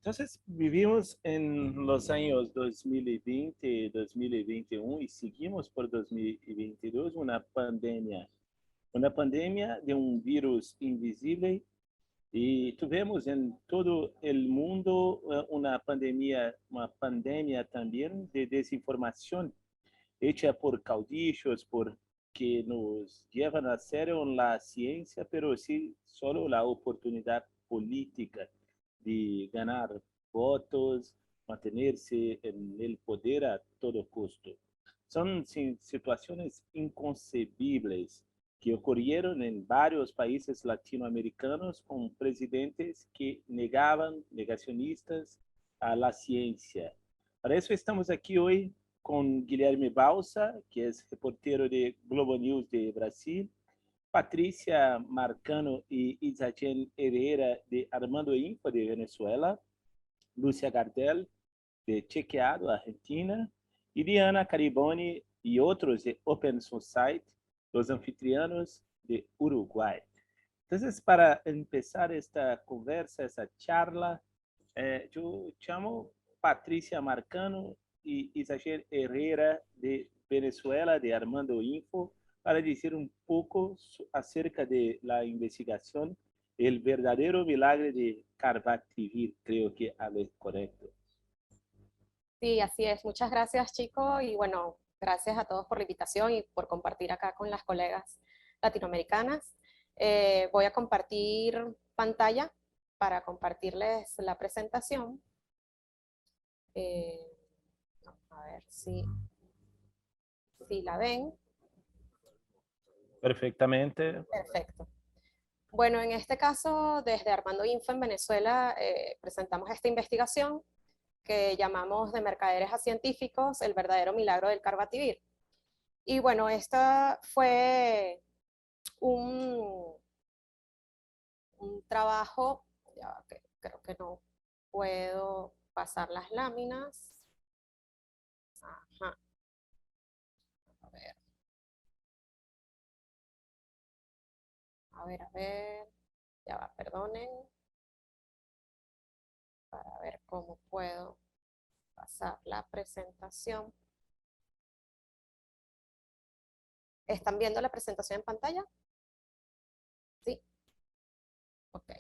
Entonces, vivimos en los años 2020, 2021 y seguimos por 2022 una pandemia de un virus invisible y tuvimos en todo el mundo una pandemia también de desinformación hecha por caudillos, por que nos llevan a serio la ciencia, pero sí solo la oportunidad política de ganar votos, mantenerse en el poder a todo costo. Son situaciones inconcebibles que ocurrieron en varios países latinoamericanos con presidentes que negaban, negacionistas, a la ciencia. Para eso estamos aquí hoy con Guilherme Balsa, que es reportero de Globo News de Brasil, Patricia Marcano y Isagen Herrera de Armando Info de Venezuela, Lúcia Gardel de Chequeado, Argentina, y Diana Cariboni y otros de Open Society, los anfitrianos de Uruguay. Entonces, para empezar esta conversa, esta charla, yo llamo Patricia Marcano y Isager Herrera de Venezuela, de Armando Info, para decir un poco acerca de la investigación, el verdadero milagro de Carbativir, creo que hablé correcto. Sí, así es. Muchas gracias, chicos. Y bueno, gracias a todos por la invitación y por compartir acá con las colegas latinoamericanas. Voy a compartir pantalla para compartirles la presentación. Eh, a ver si la ven. Perfectamente. Perfecto. Bueno, en este caso, desde Armando Info en Venezuela, presentamos esta investigación que llamamos de mercaderes a científicos, el verdadero milagro del Carbativir. Y bueno, esta fue un trabajo, ya que creo que no puedo pasar las láminas. Ajá. A ver, ya va, perdonen, para ver cómo puedo pasar la presentación. ¿Están viendo la presentación en pantalla? Sí. Ok.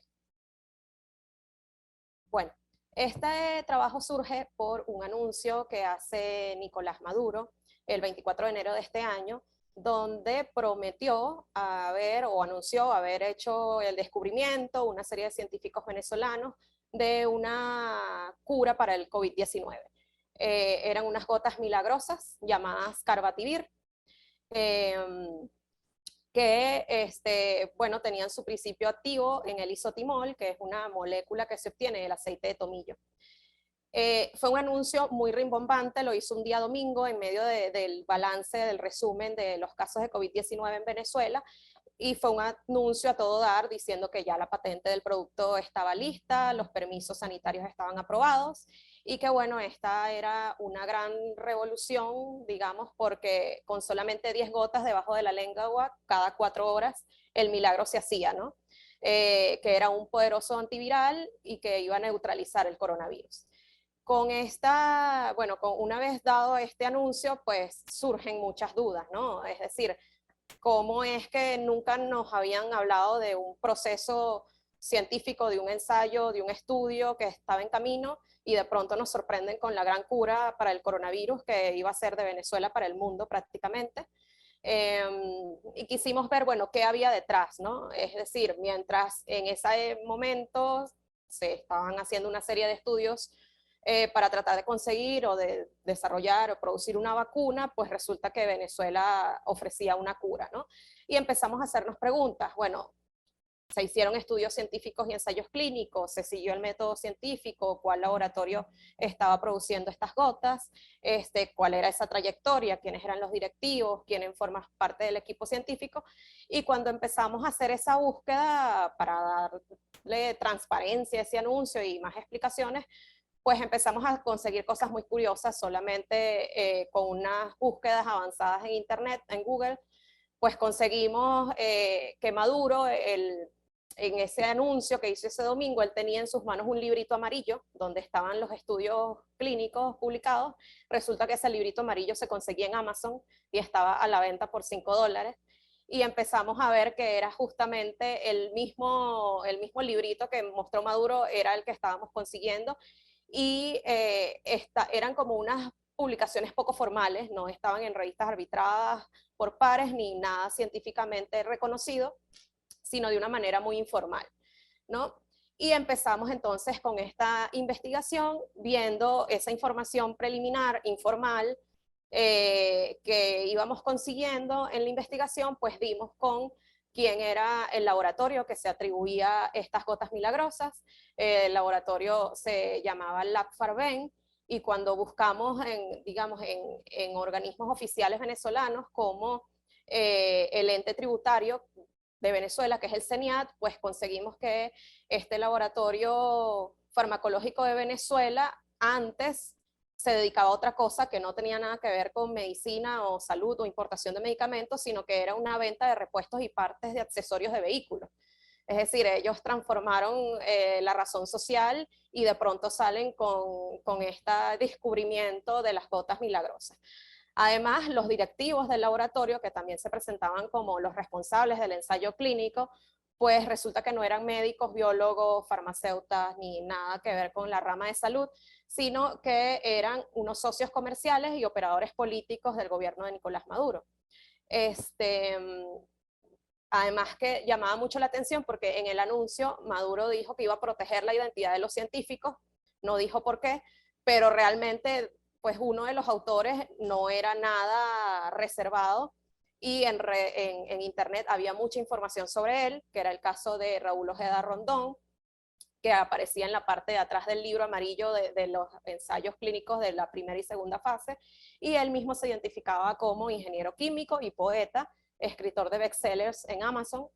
Bueno, este trabajo surge por un anuncio que hace Nicolás Maduro el 24 de enero de este año, donde prometió haber o anunció haber hecho el descubrimiento, una serie de científicos venezolanos, de una cura para el COVID-19. Eran unas gotas milagrosas llamadas Carbativir, que bueno, tenían su principio activo en el isotimol, que es una molécula que se obtiene del aceite de tomillo. Fue un anuncio muy rimbombante, lo hizo un día domingo en medio del balance, del resumen de los casos de COVID-19 en Venezuela, y fue un anuncio a todo dar diciendo que ya la patente del producto estaba lista, los permisos sanitarios estaban aprobados y que bueno, esta era una gran revolución, digamos, porque con solamente 10 gotas debajo de la lengua cada 4 horas el milagro se hacía, ¿no? Que era un poderoso antiviral y que iba a neutralizar el coronavirus. Con esta, bueno, una vez dado este anuncio, pues surgen muchas dudas, ¿no? Es decir, cómo es que nunca nos habían hablado de un proceso científico, de un ensayo, de un estudio que estaba en camino y de pronto nos sorprenden con la gran cura para el coronavirus que iba a ser de Venezuela para el mundo prácticamente. Y quisimos ver, bueno, qué había detrás, ¿no? Es decir, mientras en ese momento se estaban haciendo una serie de estudios para tratar de conseguir o de desarrollar o producir una vacuna, pues resulta que Venezuela ofrecía una cura, ¿no? Y empezamos a hacernos preguntas, bueno, se hicieron estudios científicos y ensayos clínicos, se siguió el método científico, cuál laboratorio estaba produciendo estas gotas, cuál era esa trayectoria, quiénes eran los directivos, quiénes forman parte del equipo científico. Y cuando empezamos a hacer esa búsqueda para darle transparencia a ese anuncio y más explicaciones, pues empezamos a conseguir cosas muy curiosas solamente con unas búsquedas avanzadas en Internet, en Google, pues conseguimos que Maduro, en ese anuncio que hizo ese domingo, él tenía en sus manos un librito amarillo donde estaban los estudios clínicos publicados. Resulta que ese librito amarillo se conseguía en Amazon y estaba a la venta por $5. Y empezamos a ver que era justamente el mismo librito que mostró Maduro, era el que estábamos consiguiendo. Y eran como unas publicaciones poco formales, no estaban en revistas arbitradas por pares ni nada científicamente reconocido, sino de una manera muy informal, ¿no? Y empezamos entonces con esta investigación, viendo esa información preliminar, informal, que íbamos consiguiendo en la investigación, pues dimos con quién era el laboratorio que se atribuía estas gotas milagrosas. El laboratorio se llamaba Lab Farben, y cuando buscamos digamos, en organismos oficiales venezolanos como el ente tributario de Venezuela, que es el CENIAT, pues conseguimos que este laboratorio farmacológico de Venezuela antes se dedicaba a otra cosa que no tenía nada que ver con medicina o salud o importación de medicamentos, sino que era una venta de repuestos y partes de accesorios de vehículos. Es decir, ellos transformaron la razón social y de pronto salen con este descubrimiento de las gotas milagrosas. Además, los directivos del laboratorio, que también se presentaban como los responsables del ensayo clínico, pues resulta que no eran médicos, biólogos, farmacéuticos, ni nada que ver con la rama de salud, sino que eran unos socios comerciales y operadores políticos del gobierno de Nicolás Maduro. Además que llamaba mucho la atención porque en el anuncio Maduro dijo que iba a proteger la identidad de los científicos, no dijo por qué, pero realmente pues uno de los autores no era nada reservado, y en internet había mucha información sobre él, que era el caso de Raúl Ojeda Rondón, que aparecía en la parte de atrás del libro amarillo de los ensayos clínicos de la primera y segunda fase, y él mismo se identificaba como ingeniero químico y poeta, escritor de bestsellers en Amazon.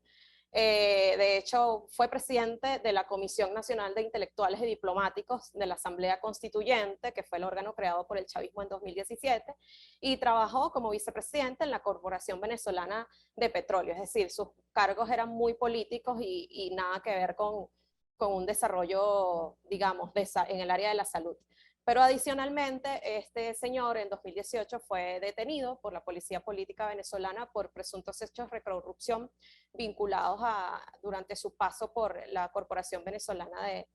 De hecho, fue presidente de la Comisión Nacional de Intelectuales y Diplomáticos de la Asamblea Constituyente, que fue el órgano creado por el chavismo en 2017, y trabajó como vicepresidente en la Corporación Venezolana de Petróleo. Es decir, sus cargos eran muy políticos y nada que ver con un desarrollo, digamos, en el área de la salud. Pero adicionalmente, este señor en 2018 fue detenido por la Policía Política venezolana por presuntos hechos de corrupción vinculados durante su paso por la Corporación Venezolana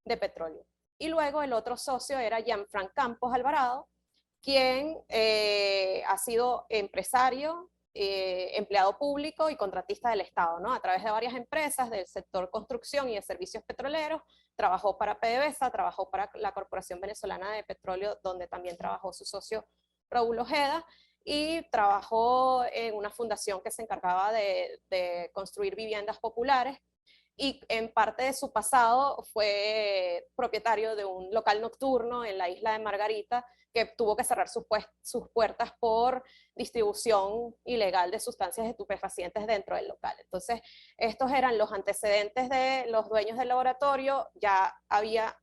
de Petróleo. Y luego el otro socio era Gianfranco Campos Alvarado, quien ha sido empresario, empleado público y contratista del Estado, ¿no? A través de varias empresas del sector construcción y de servicios petroleros. Trabajó para PDVSA, trabajó para la Corporación Venezolana de Petróleo, donde también trabajó su socio Raúl Ojeda, y trabajó en una fundación que se encargaba de construir viviendas populares, y en parte de su pasado fue propietario de un local nocturno en la isla de Margarita, que tuvo que cerrar sus puertas por distribución ilegal de sustancias estupefacientes dentro del local. Entonces, estos eran los antecedentes de los dueños del laboratorio. Ya había,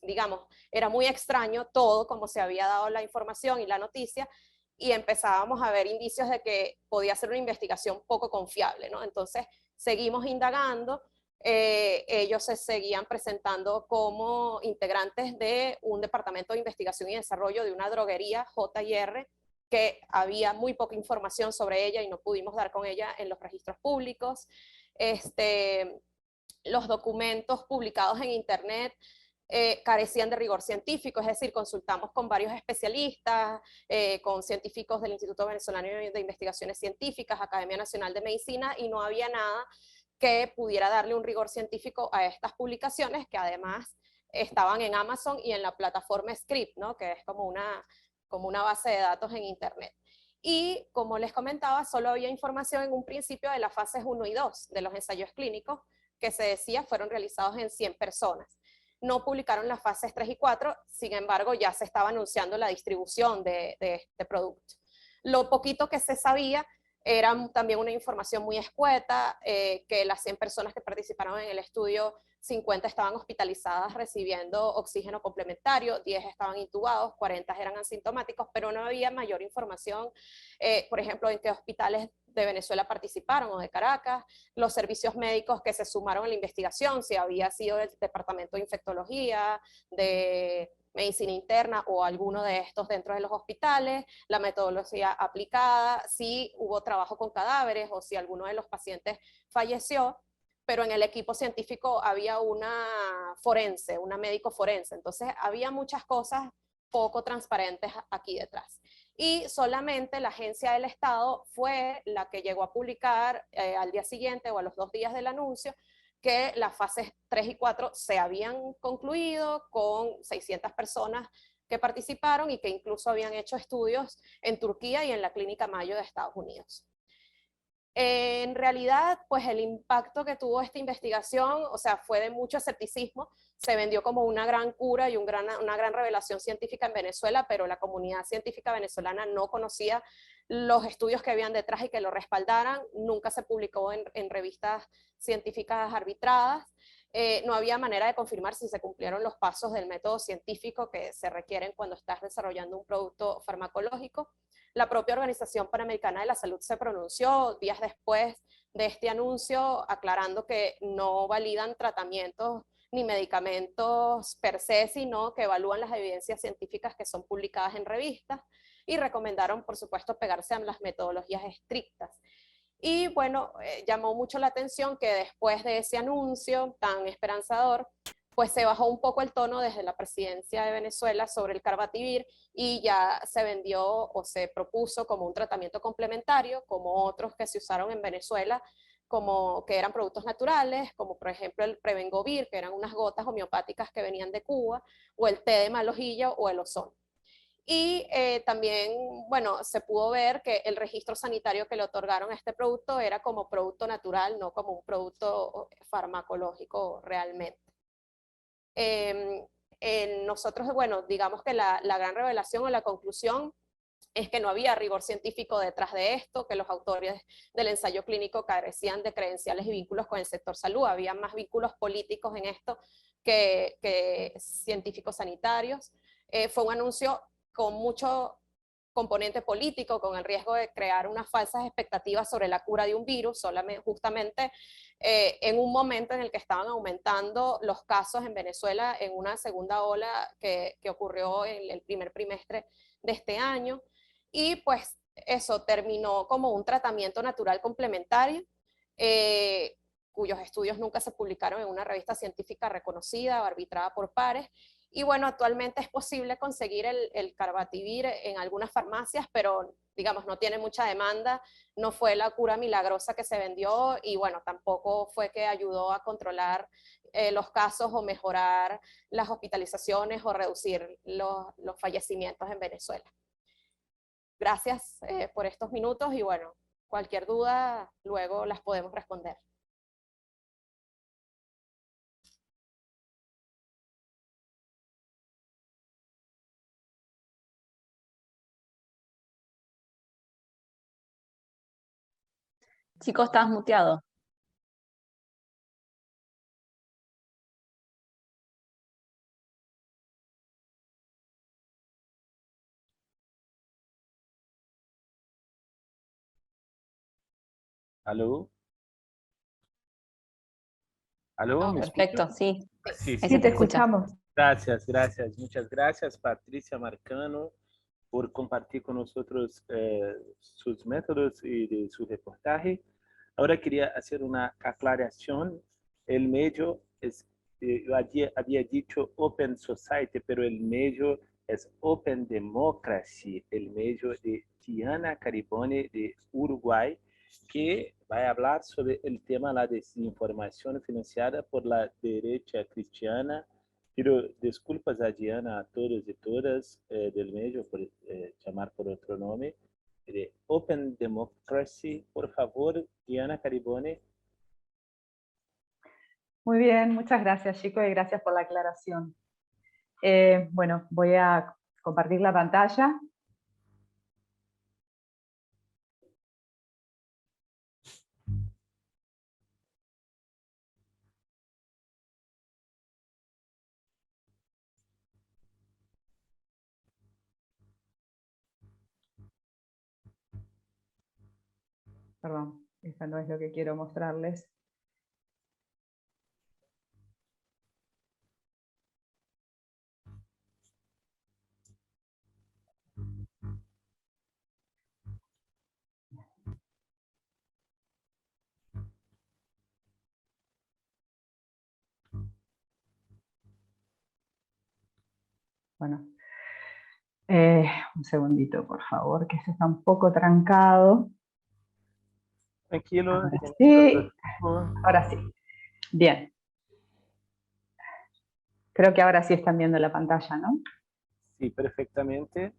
digamos, era muy extraño todo como se había dado la información y la noticia, y empezábamos a ver indicios de que podía ser una investigación poco confiable, ¿no? Entonces, seguimos indagando. Ellos se seguían presentando como integrantes de un departamento de investigación y desarrollo de una droguería, J&R, que había muy poca información sobre ella y no pudimos dar con ella en los registros públicos. Los documentos publicados en internet carecían de rigor científico, es decir, consultamos con varios especialistas, con científicos del Instituto Venezolano de Investigaciones Científicas, Academia Nacional de Medicina, y no había nada que pudiera darle un rigor científico a estas publicaciones, que además estaban en Amazon y en la plataforma Script, ¿no? Que es como una base de datos en internet. Y como les comentaba, solo había información en un principio de las fases 1 y 2 de los ensayos clínicos, que se decía fueron realizados en 100 personas. No publicaron las fases 3 y 4, sin embargo ya se estaba anunciando la distribución de este producto. Lo poquito que se sabía era también una información muy escueta, que las 100 personas que participaron en el estudio 50 estaban hospitalizadas recibiendo oxígeno complementario, 10 estaban intubados, 40 eran asintomáticos, pero no había mayor información, por ejemplo, en qué hospitales de Venezuela participaron o de Caracas, los servicios médicos que se sumaron a la investigación, si había sido el departamento de infectología, de medicina interna o alguno de estos dentro de los hospitales, la metodología aplicada, si hubo trabajo con cadáveres o si alguno de los pacientes falleció, pero en el equipo científico había una forense, una médico forense, entonces había muchas cosas poco transparentes aquí detrás. Y solamente la agencia del Estado fue la que llegó a publicar al día siguiente o a los 2 días del anuncio que las fases 3 y 4 se habían concluido con 600 personas que participaron y que incluso habían hecho estudios en Turquía y en la Clínica Mayo de Estados Unidos. En realidad, pues el impacto que tuvo esta investigación, o sea, fue de mucho escepticismo, se vendió como una gran cura y una gran revelación científica en Venezuela, pero la comunidad científica venezolana no conocía los estudios que habían detrás y que lo respaldaran, nunca se publicó en revistas científicas arbitradas, no había manera de confirmar si se cumplieron los pasos del método científico que se requieren cuando estás desarrollando un producto farmacológico. La propia Organización Panamericana de la Salud se pronunció días después de este anuncio, aclarando que no validan tratamientos ni medicamentos per se, sino que evalúan las evidencias científicas que son publicadas en revistas y recomendaron, por supuesto, pegarse a las metodologías estrictas. Y bueno, llamó mucho la atención que después de ese anuncio tan esperanzador, pues se bajó un poco el tono desde la presidencia de Venezuela sobre el Carbativir y ya se vendió o se propuso como un tratamiento complementario, como otros que se usaron en Venezuela, como que eran productos naturales, como por ejemplo el Prevengovir, que eran unas gotas homeopáticas que venían de Cuba, o el té de malojillo o el ozón. Y también, bueno, se pudo ver que el registro sanitario que le otorgaron a este producto era como producto natural, no como un producto farmacológico realmente. Nosotros, bueno, digamos que la gran revelación o la conclusión es que no había rigor científico detrás de esto, que los autores del ensayo clínico carecían de credenciales y vínculos con el sector salud, había más vínculos políticos en esto que científicos sanitarios. Fue un anuncio con mucho componente político, con el riesgo de crear unas falsas expectativas sobre la cura de un virus, solamente, justamente en un momento en el que estaban aumentando los casos en Venezuela en una segunda ola que ocurrió en el primer trimestre de este año. Y pues eso terminó como un tratamiento natural complementario, cuyos estudios nunca se publicaron en una revista científica reconocida o arbitrada por pares. Y bueno, actualmente es posible conseguir el Carbativir en algunas farmacias, pero digamos no tiene mucha demanda, no fue la cura milagrosa que se vendió y bueno, tampoco fue que ayudó a controlar los casos o mejorar las hospitalizaciones o reducir los fallecimientos en Venezuela. Gracias por estos minutos y bueno, cualquier duda luego las podemos responder. Chico, estás muteado. ¿Aló? ¿Aló? Oh, ¿Me Perfecto, escuchan? sí. Sí, Ahí sí. se Sí, te te escucha. escuchamos. Gracias, gracias. Muchas gracias, Patricia Marcano, por compartir con nosotros sus métodos y de su reportaje. Ahora quería hacer una aclaración. El medio es, yo había dicho Open Society, pero el medio es Open Democracy, el medio de Diana Caribone de Uruguay, que va a hablar sobre el tema de la desinformación financiada por la derecha cristiana. Pero disculpas a Diana, a todos y todas del medio por llamar por otro nombre. De Open Democracy, por favor, Diana Caribone. Muy bien, muchas gracias, chicos, y gracias por la aclaración. Bueno, voy a compartir la pantalla. Perdón, esta no es lo que quiero mostrarles. Bueno, un segundito, por favor, que esto está un poco trancado. Tranquilo. Ahora sí, ahora sí. Bien. Creo que ahora sí están viendo la pantalla, ¿no? Sí, perfectamente.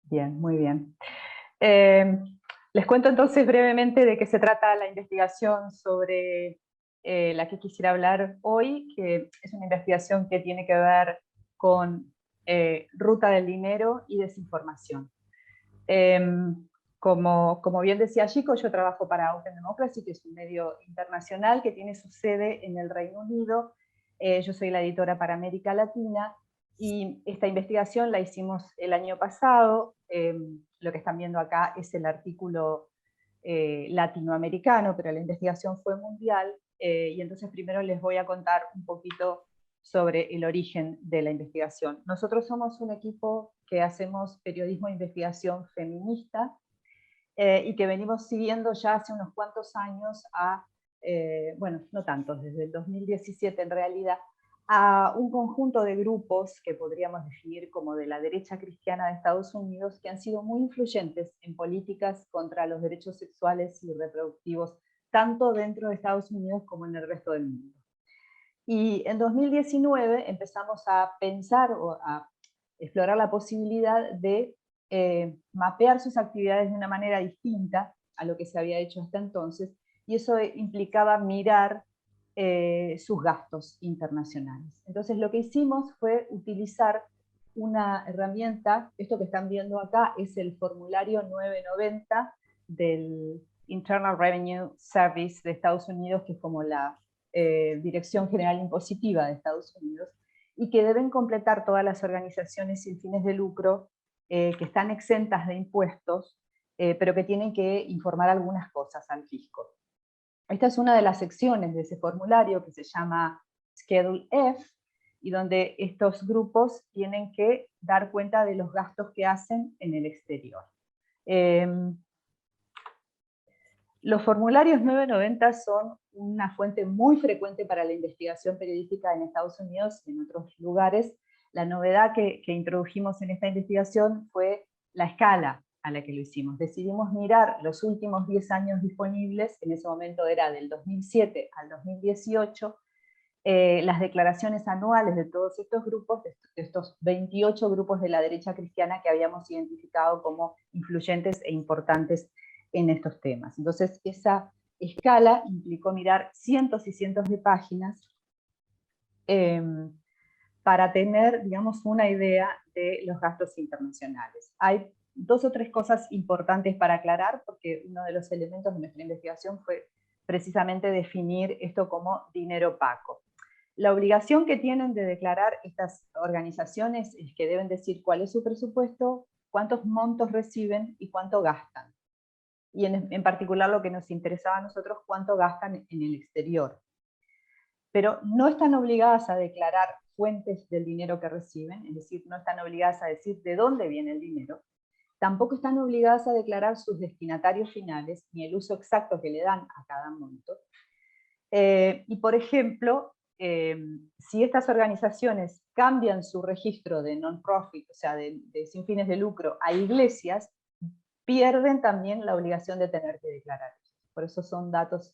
Bien, muy bien. Les cuento entonces brevemente de qué se trata la investigación sobre la que quisiera hablar hoy, que es una investigación que tiene que ver con ruta del dinero y desinformación. Como bien decía Chico, yo trabajo para Open Democracy, que es un medio internacional que tiene su sede en el Reino Unido. Yo soy la editora para América Latina, y esta investigación la hicimos el año pasado. Lo que están viendo acá es el artículo latinoamericano, pero la investigación fue mundial, y entonces primero les voy a contar un poquito sobre el origen de la investigación. Nosotros somos un equipo que hacemos periodismo de investigación feminista, y que venimos siguiendo ya hace unos cuantos años bueno, no tantos, desde el 2017 en realidad, a un conjunto de grupos que podríamos definir como de la derecha cristiana de Estados Unidos, que han sido muy influyentes en políticas contra los derechos sexuales y reproductivos, tanto dentro de Estados Unidos como en el resto del mundo. Y en 2019 empezamos a pensar o a explorar la posibilidad de mapear sus actividades de una manera distinta a lo que se había hecho hasta entonces, y eso implicaba mirar sus gastos internacionales. Entonces lo que hicimos fue utilizar una herramienta. Esto que están viendo acá es el formulario 990 del Internal Revenue Service de Estados Unidos, que es como la Dirección General Impositiva de Estados Unidos, y que deben completar todas las organizaciones sin fines de lucro que están exentas de impuestos, pero que tienen que informar algunas cosas al fisco. Esta es una de las secciones de ese formulario que se llama Schedule F, y donde estos grupos tienen que dar cuenta de los gastos que hacen en el exterior. Los formularios 990 son una fuente muy frecuente para la investigación periodística en Estados Unidos y en otros lugares. La novedad que introdujimos en esta investigación fue la escala a la que lo hicimos. Decidimos mirar los últimos 10 años disponibles, en ese momento era del 2007 al 2018, las declaraciones anuales de todos estos grupos, de estos 28 grupos de la derecha cristiana que habíamos identificado como influyentes e importantes en estos temas. Entonces, esa escala implicó mirar cientos y cientos de páginas para tener, digamos, una idea de los gastos internacionales. Hay dos o tres cosas importantes para aclarar, porque uno de los elementos de nuestra investigación fue precisamente definir esto como dinero opaco. La obligación que tienen de declarar estas organizaciones es que deben decir cuál es su presupuesto, cuántos montos reciben y cuánto gastan. Y en particular lo que nos interesaba a nosotros, cuánto gastan en el exterior. Pero no están obligadas a declarar fuentes del dinero que reciben, es decir, no están obligadas a decir de dónde viene el dinero. Tampoco están obligadas a declarar sus destinatarios finales, ni el uso exacto que le dan a cada monto. Y por ejemplo, si estas organizaciones cambian su registro de non-profit, o sea, de sin fines de lucro, a iglesias, pierden también la obligación de tener que declarar. Por eso son datos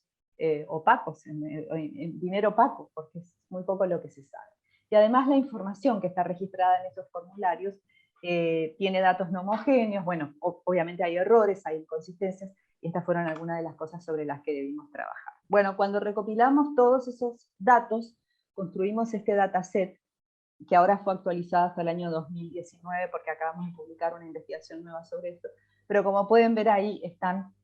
opacos, en dinero opaco, porque es muy poco lo que se sabe. Y además la información que está registrada en estos formularios tiene datos no homogéneos. Bueno, obviamente hay errores, hay inconsistencias, y estas fueron algunas de las cosas sobre las que debimos trabajar. Bueno, cuando recopilamos todos esos datos, construimos este dataset, que ahora fue actualizado hasta el año 2019, porque acabamos de publicar una investigación nueva sobre esto. Pero como pueden ver ahí, están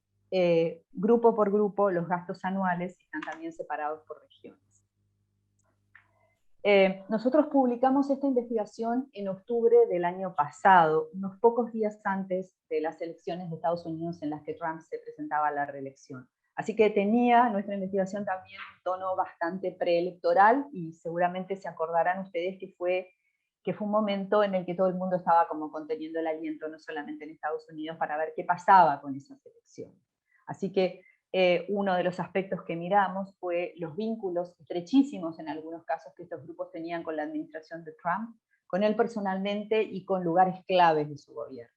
grupo por grupo los gastos anuales, están también separados por regiones. Nosotros publicamos esta investigación en octubre del año pasado, unos pocos días antes de las elecciones de Estados Unidos en las que Trump se presentaba a la reelección. Así que tenía nuestra investigación también un tono bastante preelectoral, y seguramente se acordarán ustedes que fue un momento en el que todo el mundo estaba como conteniendo el aliento, no solamente en Estados Unidos, para ver qué pasaba con esas elecciones. Así que uno de los aspectos que miramos fue los vínculos estrechísimos en algunos casos que estos grupos tenían con la administración de Trump, con él personalmente y con lugares claves de su gobierno.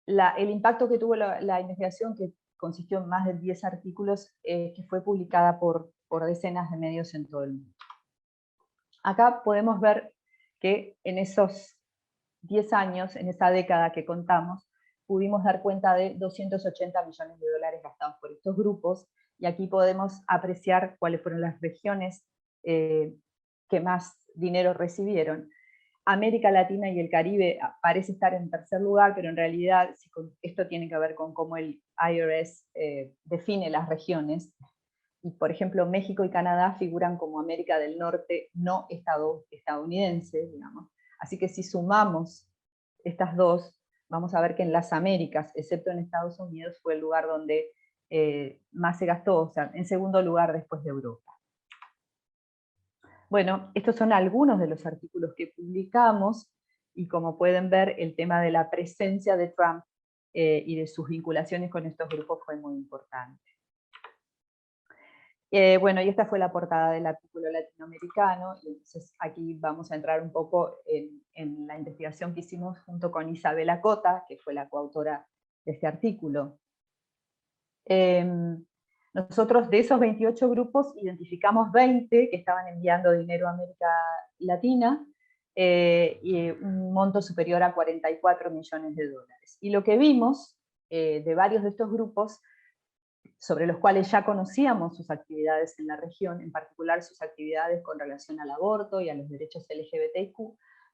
El impacto que tuvo la investigación, que consistió en más de 10 artículos, que fue publicada por decenas de medios en todo el mundo. Acá podemos ver que en esos 10 años, en esa década que contamos, pudimos dar cuenta de 280 millones de dólares gastados por estos grupos, y aquí podemos apreciar cuáles fueron las regiones que más dinero recibieron. América Latina y el Caribe parece estar en tercer lugar, pero en realidad esto tiene que ver con cómo el IRS define las regiones. Y, por ejemplo, México y Canadá figuran como América del Norte no estadounidense, digamos. Así que si sumamos estas dos, vamos a ver que en las Américas, excepto en Estados Unidos, fue el lugar donde más se gastó, o sea, en segundo lugar después de Europa. Bueno, estos son algunos de los artículos que publicamos, y como pueden ver, el tema de la presencia de Trump y de sus vinculaciones con estos grupos fue muy importante. Bueno, y esta fue la portada del artículo latinoamericano, y entonces aquí vamos a entrar un poco en la investigación que hicimos junto con Isabela Cota, que fue la coautora de este artículo. Nosotros de esos 28 grupos identificamos 20 que estaban enviando dinero a América Latina, y un monto superior a 44 millones de dólares. Y lo que vimos de varios de estos grupos, sobre los cuales ya conocíamos sus actividades en la región, en particular sus actividades con relación al aborto y a los derechos LGBTIQ,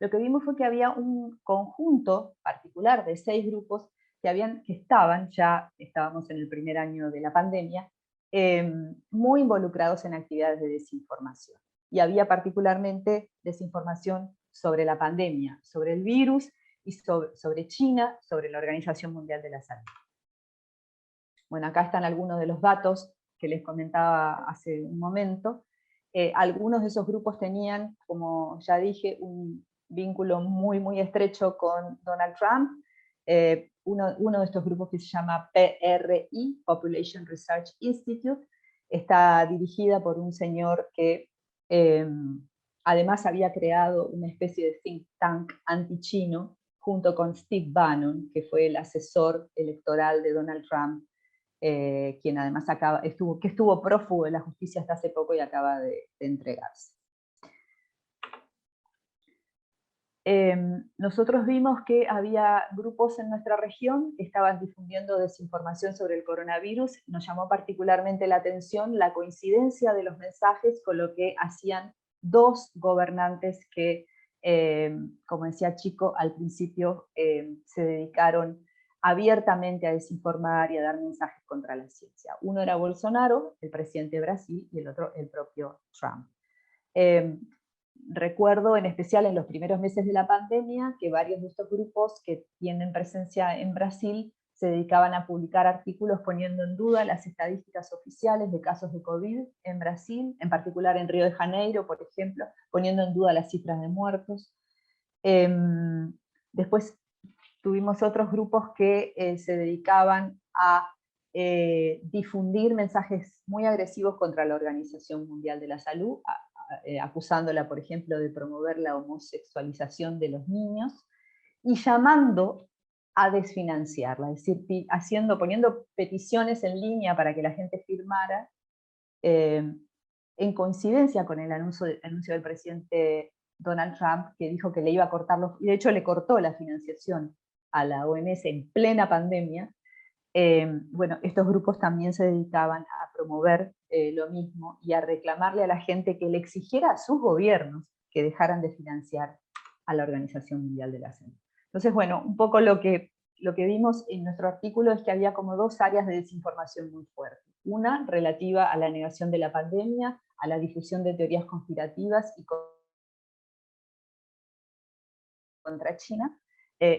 lo que vimos fue que había un conjunto particular de 6 grupos estábamos en el primer año de la pandemia, muy involucrados en actividades de desinformación. Y había particularmente desinformación sobre la pandemia, sobre el virus, y sobre China, sobre la Organización Mundial de la Salud. Bueno, acá están algunos de los datos que les comentaba hace un momento. Algunos de esos grupos tenían, como ya dije, un vínculo muy, muy estrecho con Donald Trump. Uno de estos grupos, que se llama PRI, Population Research Institute, está dirigida por un señor que además había creado una especie de think tank anti-chino, junto con Steve Bannon, que fue el asesor electoral de Donald Trump, quien además estuvo prófugo de la justicia hasta hace poco y acaba de entregarse. Nosotros vimos que había grupos en nuestra región que estaban difundiendo desinformación sobre el coronavirus. Nos llamó particularmente la atención la coincidencia de los mensajes con lo que hacían 2 gobernantes que, como decía Chico al principio, se dedicaron abiertamente a desinformar y a dar mensajes contra la ciencia. Uno era Bolsonaro, el presidente de Brasil, y el otro el propio Trump. Recuerdo en especial en los primeros meses de la pandemia que varios de estos grupos que tienen presencia en Brasil se dedicaban a publicar artículos poniendo en duda las estadísticas oficiales de casos de COVID en Brasil, en particular en Río de Janeiro, por ejemplo, poniendo en duda las cifras de muertos. Después tuvimos otros grupos que se dedicaban a difundir mensajes muy agresivos contra la Organización Mundial de la Salud, acusándola, por ejemplo, de promover la homosexualización de los niños, y llamando a desfinanciarla, es decir, poniendo peticiones en línea para que la gente firmara, en coincidencia con el anuncio del presidente Donald Trump, que dijo que le iba a cortar y de hecho le cortó la financiación a la OMS en plena pandemia. Bueno, estos grupos también se dedicaban a promover lo mismo y a reclamarle a la gente que le exigiera a sus gobiernos que dejaran de financiar a la Organización Mundial de la Salud. Entonces, bueno, un poco lo que lo que vimos en nuestro artículo es que había como dos áreas de desinformación muy fuertes. Una relativa a la negación de la pandemia, a la difusión de teorías conspirativas y contra China.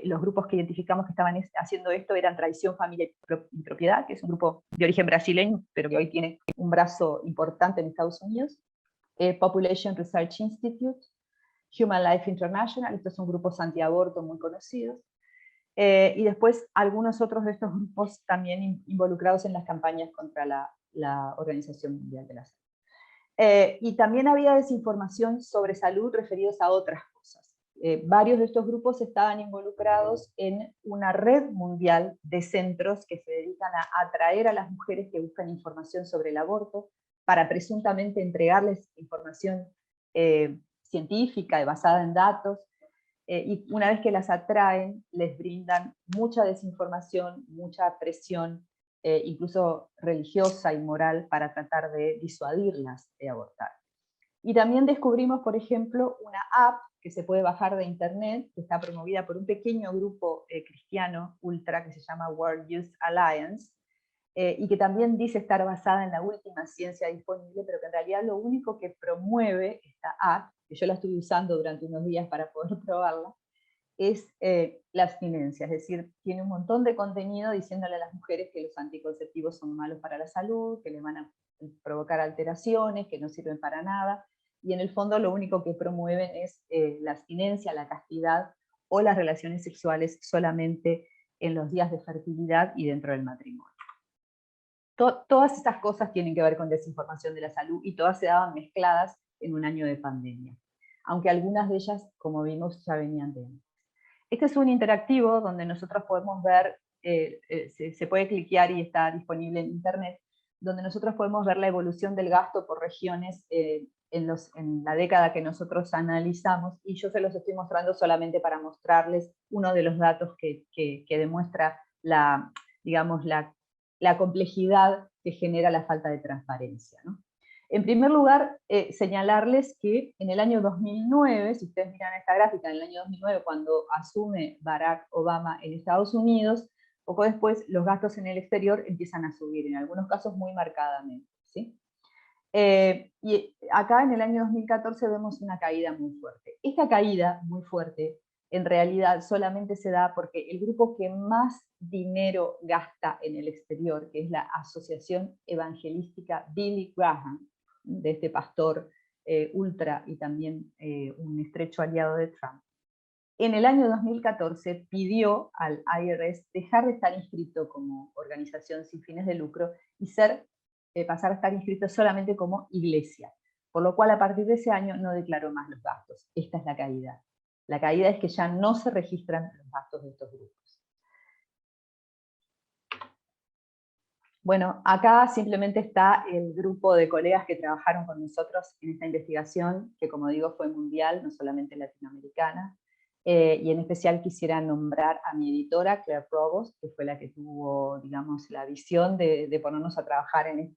Los grupos que identificamos que estaban haciendo esto eran Tradición, Familia y Propiedad, que es un grupo de origen brasileño, pero que hoy tiene un brazo importante en Estados Unidos. Population Research Institute, Human Life International, estos son grupos antiaborto muy conocidos. Y después algunos otros de estos grupos también involucrados en las campañas contra la Organización Mundial de la Salud. Y también había desinformación sobre salud referidos a otras cosas. Varios de estos grupos estaban involucrados en una red mundial de centros que se dedican a atraer a las mujeres que buscan información sobre el aborto para presuntamente entregarles información científica y basada en datos, y una vez que las atraen, les brindan mucha desinformación, mucha presión, incluso religiosa y moral, para tratar de disuadirlas de abortar. Y también descubrimos, por ejemplo, una app que se puede bajar de internet, que está promovida por un pequeño grupo cristiano ultra que se llama World Youth Alliance, y que también dice estar basada en la última ciencia disponible, pero que en realidad lo único que promueve esta app, que yo la estuve usando durante unos días para poder probarla, es la abstinencia, es decir, tiene un montón de contenido diciéndole a las mujeres que los anticonceptivos son malos para la salud, que les van a provocar alteraciones, que no sirven para nada, y en el fondo lo único que promueven es la abstinencia, la castidad o las relaciones sexuales solamente en los días de fertilidad y dentro del matrimonio. Todas estas cosas tienen que ver con desinformación de la salud y todas se daban mezcladas en un año de pandemia, aunque algunas de ellas, como vimos, ya venían de antes. Este es un interactivo donde nosotros podemos ver, se puede cliquear y está disponible en internet, donde nosotros podemos ver la evolución del gasto por regiones en la década que nosotros analizamos, y yo se los estoy mostrando solamente para mostrarles uno de los datos que demuestra digamos, la complejidad que genera la falta de transparencia, ¿no? En primer lugar, señalarles que en el año 2009, si ustedes miran esta gráfica, en el año 2009, cuando asume Barack Obama en Estados Unidos, poco después los gastos en el exterior empiezan a subir, en algunos casos muy marcadamente, ¿sí? Y acá en el año 2014 vemos una caída muy fuerte. Esta caída muy fuerte en realidad solamente se da porque el grupo que más dinero gasta en el exterior, que es la Asociación Evangelística Billy Graham, de este pastor ultra y también un estrecho aliado de Trump, en el año 2014 pidió al IRS dejar de estar inscrito como organización sin fines de lucro y pasar a estar inscrito solamente como iglesia, por lo cual a partir de ese año no declaró más los gastos. Esta es la caída. La caída es que ya no se registran los gastos de estos grupos. Bueno, acá simplemente está el grupo de colegas que trabajaron con nosotros en esta investigación, que como digo fue mundial, no solamente latinoamericana, y en especial quisiera nombrar a mi editora, Claire Provost, que fue la que tuvo, digamos, la visión de ponernos a trabajar en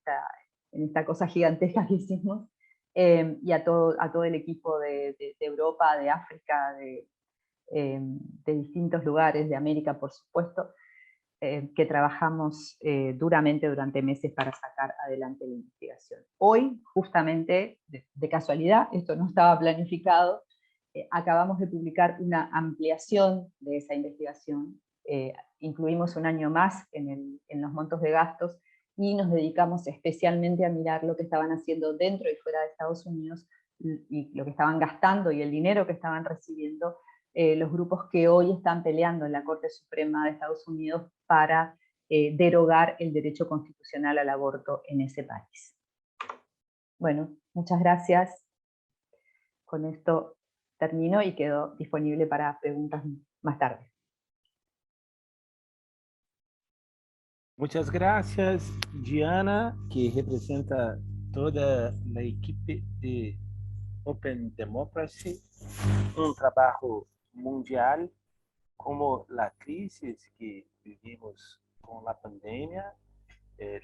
esta cosa gigantesca que hicimos, y a todo el equipo de Europa, de África, de distintos lugares, de América por supuesto, que trabajamos duramente durante meses para sacar adelante la investigación. Hoy, justamente, de casualidad, esto no estaba planificado, acabamos de publicar una ampliación de esa investigación, incluimos un año más en los montos de gastos, y nos dedicamos especialmente a mirar lo que estaban haciendo dentro y fuera de Estados Unidos, y lo que estaban gastando y el dinero que estaban recibiendo los grupos que hoy están peleando en la Corte Suprema de Estados Unidos para derogar el derecho constitucional al aborto en ese país. Bueno, muchas gracias. Con esto termino y quedo disponible para preguntas más tarde. Muchas gracias, Diana, que representa toda la equipe de Open Democracy, un trabajo mundial como la crisis que vivimos con la pandemia,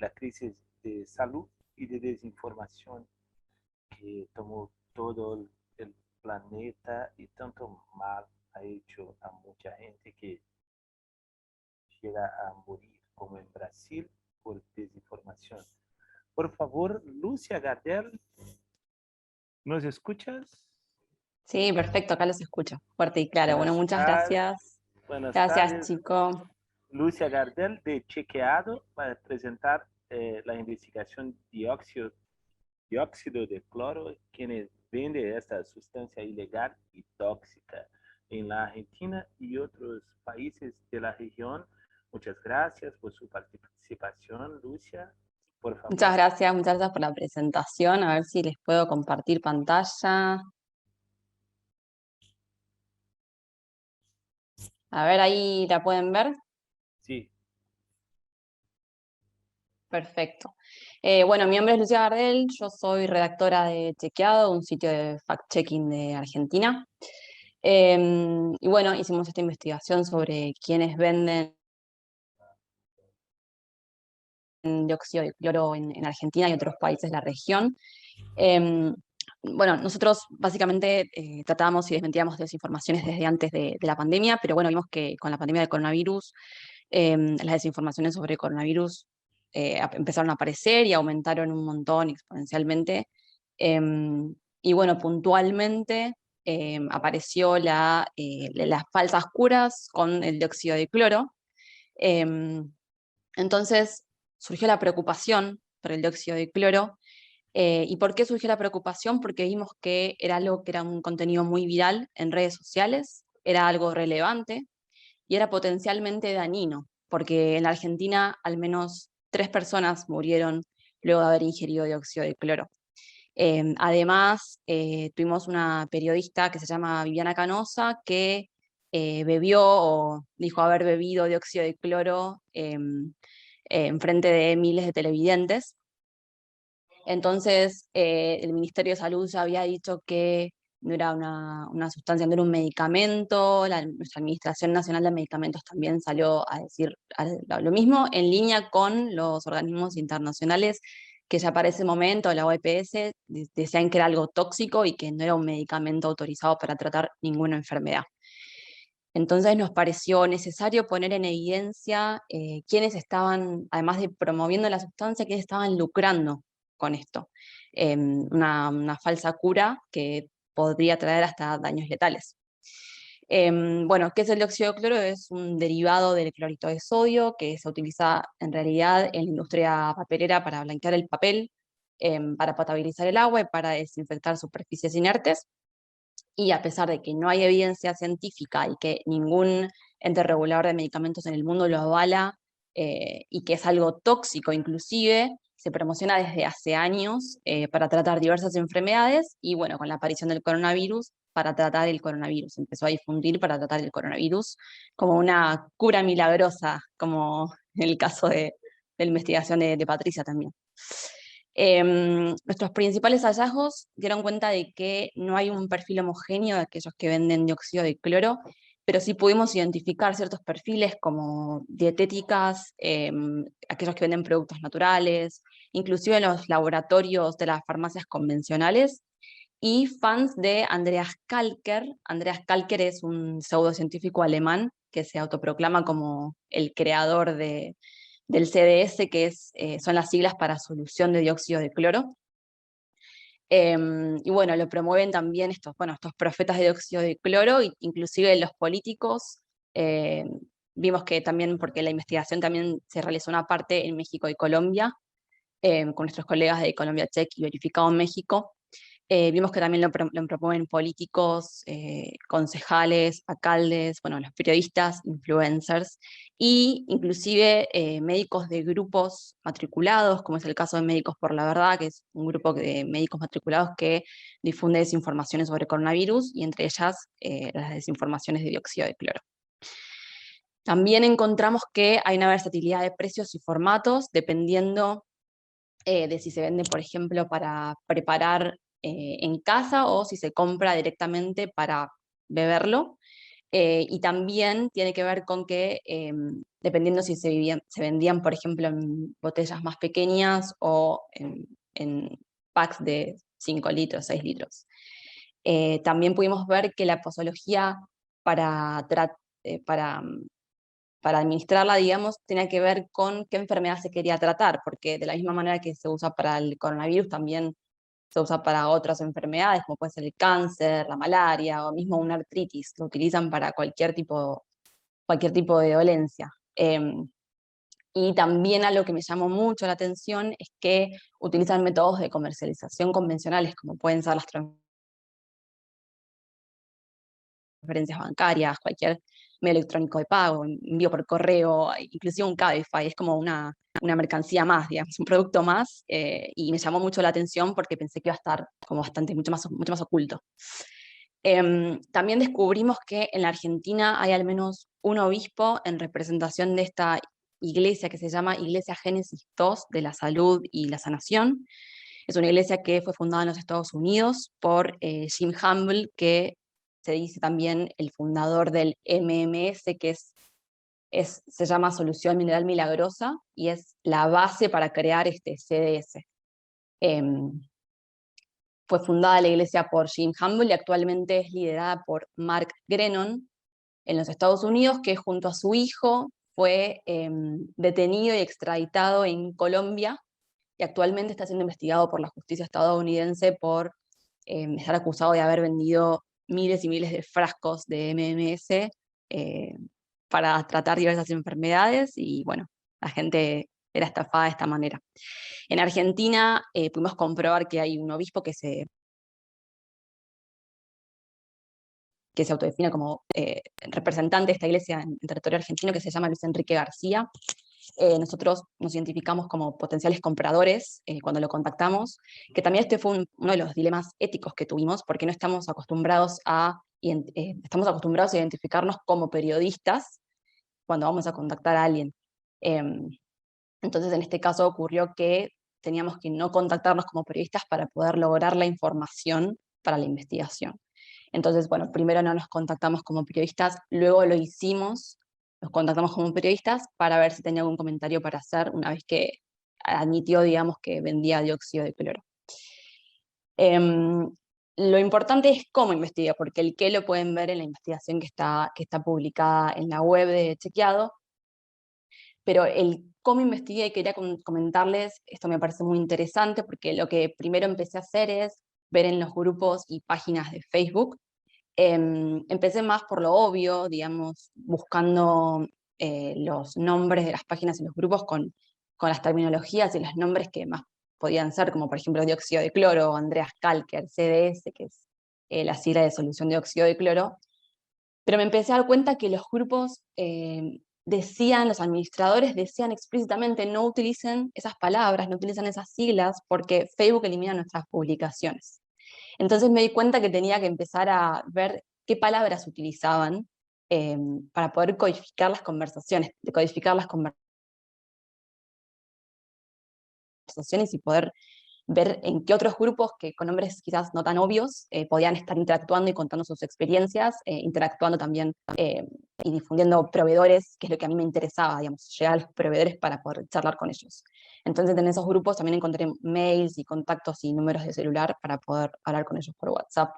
la crisis de salud y de desinformación que tomó todo el planeta y tanto mal ha hecho a mucha gente que llega a morir, como en Brasil, por desinformación. Por favor, Lucia Gardel, ¿nos escuchas? Sí, perfecto, acá los escucho, fuerte y claro. Bueno, Buenas muchas tardes. gracias. Buenas Gracias, tardes. chico. Lucia Gardel, de Chequeado, para presentar la investigación dióxido de cloro, quienes vende esta sustancia ilegal y tóxica en la Argentina y otros países de la región. Muchas gracias por su participación, Lucia. Por favor. Muchas gracias por la presentación. A ver si les puedo compartir pantalla. A ver, ahí la pueden ver. Sí. Perfecto. Bueno, mi nombre es Lucía Gardel, yo soy redactora de Chequeado, un sitio de fact-checking de Argentina. Y bueno, hicimos esta investigación sobre quiénes venden dióxido de cloro en Argentina y otros países de la región. Bueno, nosotros básicamente tratábamos y desmentíamos desinformaciones desde antes de la pandemia, pero bueno, vimos que con la pandemia del coronavirus, las desinformaciones sobre coronavirus empezaron a aparecer y aumentaron un montón exponencialmente. Y bueno, puntualmente apareció las falsas curas con el dióxido de cloro. Entonces surgió la preocupación por el dióxido de cloro. ¿Y por qué surgió la preocupación? Porque vimos que era algo que era un contenido muy viral en redes sociales, era algo relevante y era potencialmente dañino, porque en la Argentina al menos 3 personas murieron luego de haber ingerido dióxido de cloro. Además, tuvimos una periodista que se llama Viviana Canosa que bebió o dijo haber bebido dióxido de cloro en frente de miles de televidentes. Entonces, el Ministerio de Salud ya había dicho que no era una sustancia, no era un medicamento. Nuestra Administración Nacional de Medicamentos también salió a decir lo mismo, en línea con los organismos internacionales que ya para ese momento, la OPS, decían que era algo tóxico y que no era un medicamento autorizado para tratar ninguna enfermedad. Entonces nos pareció necesario poner en evidencia quiénes estaban, además de promoviendo la sustancia, quiénes estaban lucrando con esto. Una falsa cura que podría traer hasta daños letales. Bueno, ¿qué es el dióxido de cloro? Es un derivado del clorito de sodio que se utiliza en realidad en la industria papelera para blanquear el papel, para potabilizar el agua y para desinfectar superficies inertes. Y a pesar de que no hay evidencia científica y que ningún ente regulador de medicamentos en el mundo lo avala, y que es algo tóxico inclusive, se promociona desde hace años para tratar diversas enfermedades y bueno, con la aparición del coronavirus, para tratar el coronavirus. Empezó a difundir para tratar el coronavirus como una cura milagrosa, como en el caso de la investigación de Patricia también. Nuestros principales hallazgos dieron cuenta de que no hay un perfil homogéneo de aquellos que venden dióxido de cloro, pero sí pudimos identificar ciertos perfiles como dietéticas, aquellos que venden productos naturales, inclusive en los laboratorios de las farmacias convencionales, y fans de Andreas Kalker. Andreas Kalker es un pseudocientífico alemán que se autoproclama como el creador del CDS, que son las siglas para solución de dióxido de cloro. Y bueno, lo promueven también estos profetas de dióxido de cloro, inclusive los políticos. Vimos que también, porque la investigación también se realizó una parte en México y Colombia, con nuestros colegas de Colombia Check y Verificado en México. Vimos que también lo promueven políticos, concejales, alcaldes, bueno, los periodistas, influencers, y inclusive médicos de grupos matriculados, como es el caso de Médicos por la Verdad, que es un grupo de médicos matriculados que difunde desinformaciones sobre coronavirus, y entre ellas las desinformaciones de dióxido de cloro. También encontramos que hay una versatilidad de precios y formatos, dependiendo de si se vende, por ejemplo, para preparar en casa o si se compra directamente para beberlo. Y también tiene que ver con que, dependiendo si se vendían, por ejemplo, en botellas más pequeñas o en packs de 5 litros, 6 litros. También pudimos ver que la posología para para administrarla, digamos, tenía que ver con qué enfermedad se quería tratar, porque de la misma manera que se usa para el coronavirus, también se usa para otras enfermedades, como puede ser el cáncer, la malaria, o mismo una artritis, lo utilizan para cualquier tipo de dolencia. Y también algo que me llamó mucho la atención es que utilizan métodos de comercialización convencionales, como pueden ser las transferencias bancarias, cualquier medio electrónico de pago, envío por correo, inclusive un Cabify, es como una mercancía más, digamos, un producto más, y me llamó mucho la atención porque pensé que iba a estar como mucho más oculto. También descubrimos que en la Argentina hay al menos un obispo en representación de esta iglesia que se llama Iglesia Génesis II de la Salud y la Sanación. Es una iglesia que fue fundada en los Estados Unidos por Jim Humble, que se dice también el fundador del MMS, que se llama Solución Mineral Milagrosa, y es la base para crear este CDS. Fue fundada la iglesia por Jim Humble y actualmente es liderada por Mark Grenon en los Estados Unidos, que junto a su hijo fue detenido y extraditado en Colombia y actualmente está siendo investigado por la justicia estadounidense por estar acusado de haber vendido miles y miles de frascos de MMS para tratar diversas enfermedades, y bueno, la gente era estafada de esta manera. En Argentina pudimos comprobar que hay un obispo que se autodefine como representante de esta iglesia en territorio argentino, que se llama Luis Enrique García. Nosotros nos identificamos como potenciales compradores cuando lo contactamos, que también este fue uno de los dilemas éticos que tuvimos, porque no estamos acostumbrados estamos acostumbrados a identificarnos como periodistas cuando vamos a contactar a alguien. Entonces, en este caso ocurrió que teníamos que no contactarnos como periodistas para poder lograr la información para la investigación. Entonces, bueno, primero no nos contactamos como periodistas, luego lo hicimos, nos contactamos como periodistas para ver si tenía algún comentario para hacer una vez que admitió, digamos, que vendía dióxido de cloro. Lo importante es cómo investiga, porque el qué lo pueden ver en la investigación que está publicada en la web de Chequeado, pero el cómo investigué, y quería comentarles, esto me parece muy interesante, porque lo que primero empecé a hacer es ver en los grupos y páginas de Facebook. Empecé más por lo obvio, digamos, buscando los nombres de las páginas y los grupos con las terminologías y los nombres que más podían ser, como por ejemplo dióxido de cloro, Andreas Kalker, CDS, que es la sigla de solución de dióxido de cloro. Pero me empecé a dar cuenta que los grupos los administradores decían explícitamente no utilicen esas palabras, no utilicen esas siglas, porque Facebook elimina nuestras publicaciones. Entonces me di cuenta que tenía que empezar a ver qué palabras utilizaban para poder codificar las conversaciones, y poder ver en qué otros grupos que con nombres quizás no tan obvios podían estar interactuando y contando sus experiencias, interactuando también y difundiendo proveedores, que es lo que a mí me interesaba, digamos, llegar a los proveedores para poder charlar con ellos. Entonces en esos grupos también encontré mails y contactos y números de celular para poder hablar con ellos por WhatsApp.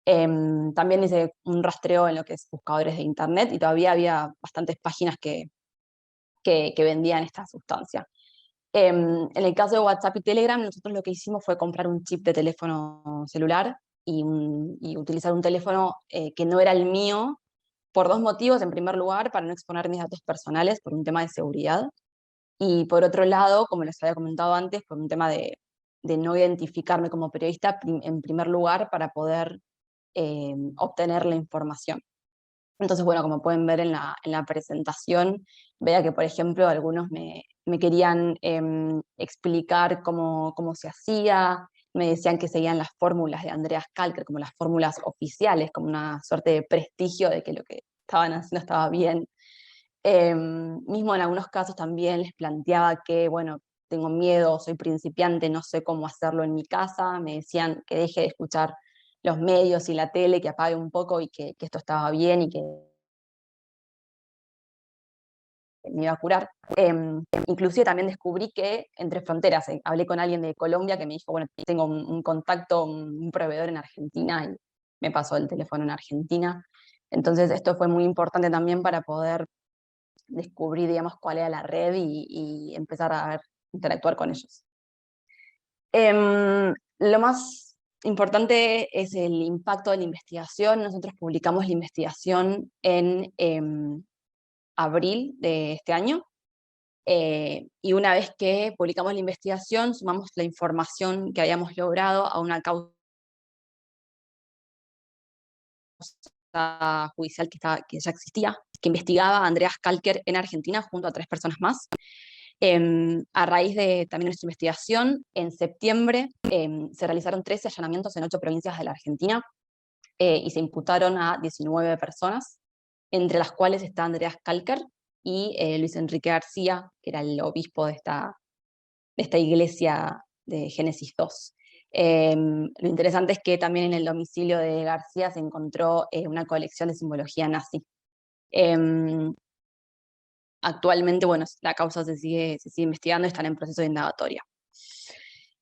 También hice un rastreo en lo que es buscadores de internet y todavía había bastantes páginas que vendían esta sustancia. En el caso de WhatsApp y Telegram, nosotros lo que hicimos fue comprar un chip de teléfono celular y utilizar un teléfono que no era el mío, por dos motivos. En primer lugar, para no exponer mis datos personales por un tema de seguridad, y por otro lado, como les había comentado antes, por un tema de no identificarme como periodista, en primer lugar, para poder obtener la información. Entonces, bueno, como pueden ver en la presentación, vea que, por ejemplo, algunos me querían explicar cómo se hacía, me decían que seguían las fórmulas de Andreas Kalker como las fórmulas oficiales, como una suerte de prestigio de que lo que estaban haciendo estaba bien. Mismo en algunos casos también les planteaba que, bueno, tengo miedo, soy principiante, no sé cómo hacerlo en mi casa, me decían que deje de escuchar los medios y la tele, que apague un poco y que esto estaba bien y que me iba a curar. Inclusive también descubrí que entre fronteras, hablé con alguien de Colombia que me dijo, bueno, tengo un contacto, un proveedor en Argentina, y me pasó el teléfono en Argentina. Entonces esto fue muy importante también para poder descubrir, digamos, cuál era la red y empezar a interactuar con ellos. Lo más importante es el impacto de la investigación. Nosotros publicamos la investigación en abril de este año, y una vez que publicamos la investigación, sumamos la información que habíamos logrado a una causa judicial que ya existía, que investigaba a Andreas Kalker en Argentina junto a 3 personas más. A raíz de también nuestra investigación, en septiembre se realizaron 13 allanamientos en 8 provincias de la Argentina, y se imputaron a 19 personas, entre las cuales está Andreas Kalker y Luis Enrique García, que era el obispo de esta iglesia de Génesis 2. Lo interesante es que también en el domicilio de García se encontró una colección de simbología nazi. Actualmente, bueno, la causa se sigue investigando y están en proceso de indagatoria.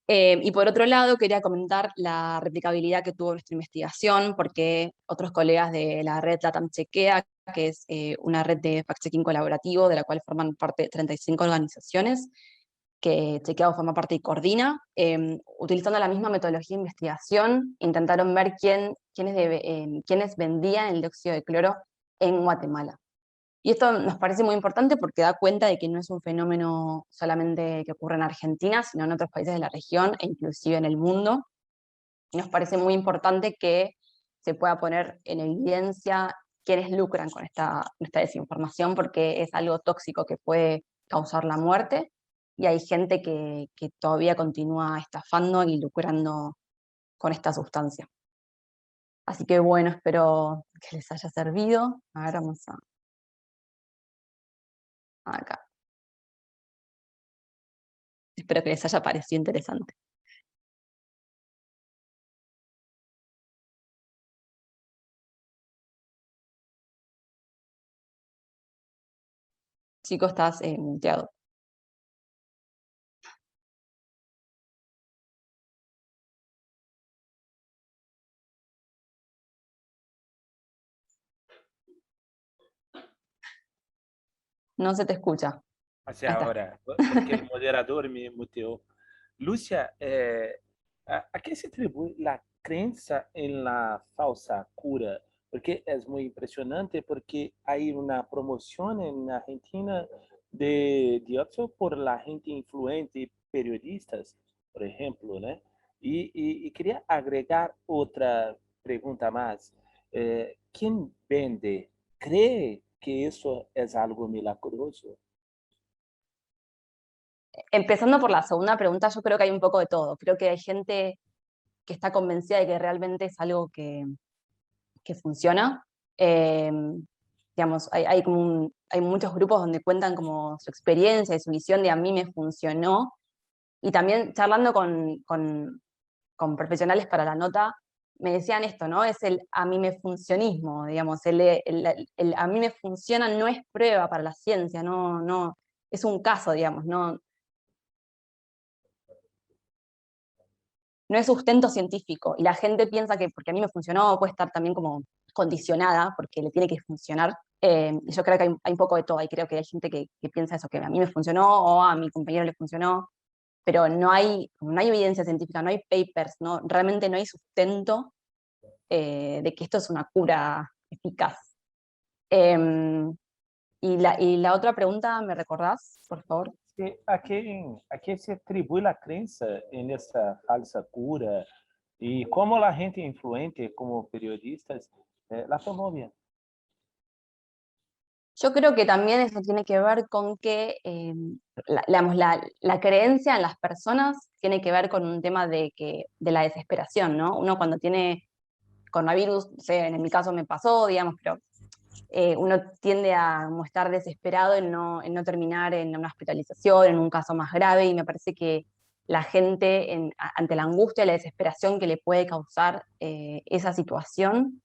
Y por otro lado, quería comentar la replicabilidad que tuvo nuestra investigación, porque otros colegas de la red LATAM Chequea, que es una red de fact-checking colaborativo, de la cual forman parte 35 organizaciones, que Chequeado forma parte y coordina, utilizando la misma metodología de investigación, intentaron ver quiénes vendían el dióxido de cloro en Guatemala. Y esto nos parece muy importante porque da cuenta de que no es un fenómeno solamente que ocurre en Argentina, sino en otros países de la región e inclusive en el mundo. Y nos parece muy importante que se pueda poner en evidencia quiénes lucran con esta desinformación, porque es algo tóxico que puede causar la muerte, y hay gente que todavía continúa estafando y lucrando con esta sustancia. Así que bueno, espero que les haya servido. Ahora vamos acá. Espero que les haya parecido interesante. Chico, estás muteado. No se te escucha. Hacia Ahí está. ahora, porque el moderador me muteó. Lucia, ¿a qué se atribuye la creencia en la falsa cura? Porque es muy impresionante, porque hay una promoción en Argentina de dióxido por la gente influente, periodistas, por ejemplo, ¿no? Y quería agregar otra pregunta más. ¿Quién vende? ¿Cree que eso es algo milagroso? Empezando por la segunda pregunta, yo creo que hay un poco de todo. Creo que hay gente que está convencida de que realmente es algo que funciona. Digamos, hay muchos grupos donde cuentan como su experiencia y su visión de a mí me funcionó. Y también charlando con profesionales para la nota, me decían esto, ¿no? Es el a mí me funcionismo, digamos, el a mí me funciona no es prueba para la ciencia, no, es un caso, digamos, no es sustento científico. Y la gente piensa que porque a mí me funcionó puede estar también como condicionada porque le tiene que funcionar. Yo creo que hay un poco de todo, y creo que hay gente que piensa eso, que a mí me funcionó o a mi compañero le funcionó, pero no hay evidencia científica, no hay papers, realmente no hay sustento de que esto es una cura eficaz. Y la otra pregunta, ¿me recordás, por favor? A qué se atribuye la creencia en esa falsa cura y cómo la gente influente como periodistas la promueve? Yo creo que también eso tiene que ver con que, la creencia en las personas tiene que ver con un tema de la desesperación, ¿no? Uno cuando tiene coronavirus, no sé, en mi caso me pasó, digamos, pero uno tiende a como estar desesperado en no terminar en una hospitalización, en un caso más grave, y me parece que la gente, ante la angustia y la desesperación que le puede causar esa situación,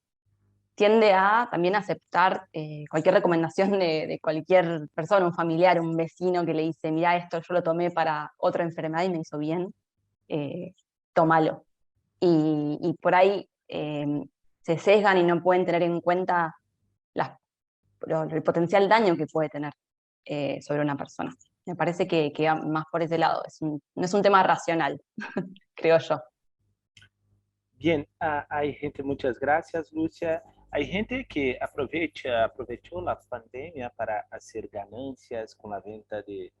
tiende a también aceptar cualquier recomendación de cualquier persona, un familiar, un vecino que le dice, mira, esto yo lo tomé para otra enfermedad y me hizo bien, tómalo. Y por ahí se sesgan y no pueden tener en cuenta el potencial daño que puede tener. sobre una persona. Me parece que va más por ese lado, no es un tema racional, creo yo. Bien, hay gente, muchas gracias, Lucia. Hay gente que aprovechó la pandemia para hacer ganancias con la venta de